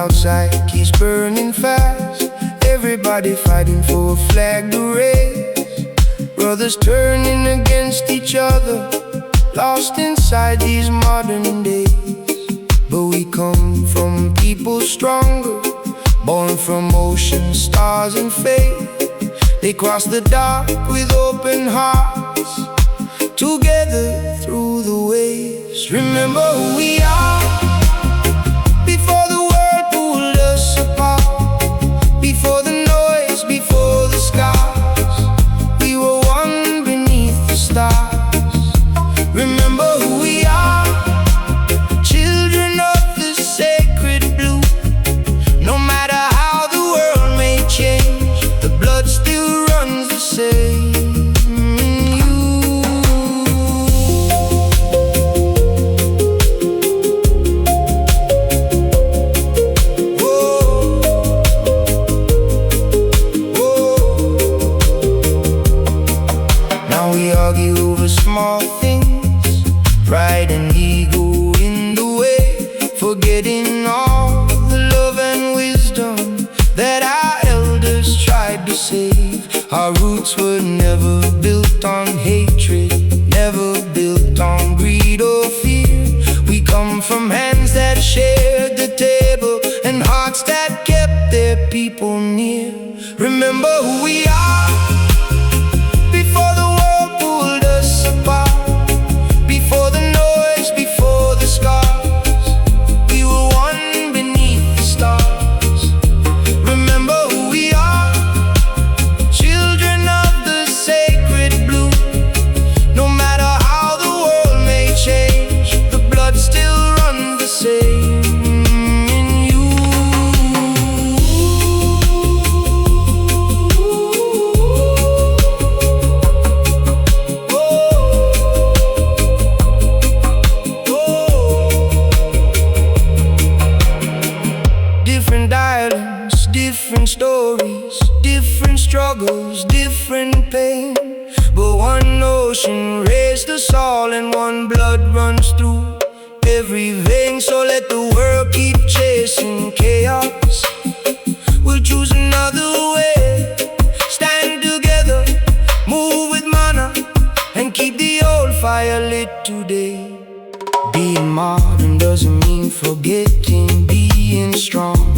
outside keeps burning fast. Everybody fighting for a flag to raise. Brothers turning against each other, lost inside these modern days. But we come from people stronger, born from oceans, stars and faith. They cross the dark with open hearts, together through the waves. Remember who we are, before the world pulled us apart. Before the noise, before the scars, we were one beneath the stars. Remember who we are, children of the sacred blue. No matter how the world may change, the blood still runs the same. We argue over small things, pride and ego in the way, forgetting all the love and wisdom that our elders tried to save. Our roots were never built on hatred, never built on greed or fear. We come from hands that shared the table and hearts that kept their people near. Remember who we are, before the world pulled us apart. Before the noise, before the scars, we were one beneath the stars. Remember who we are, children of the sacred blue. No matter how the world may change, the blood still runs the same. Different islands, different stories, different struggles, different pain. But one ocean raised us all, and one blood runs through every vein. So let the world keep chasing chaos, we'll choose another way. Stand together, move with mana, and keep the old fire lit today. Being modern doesn't mean forgetting being strong.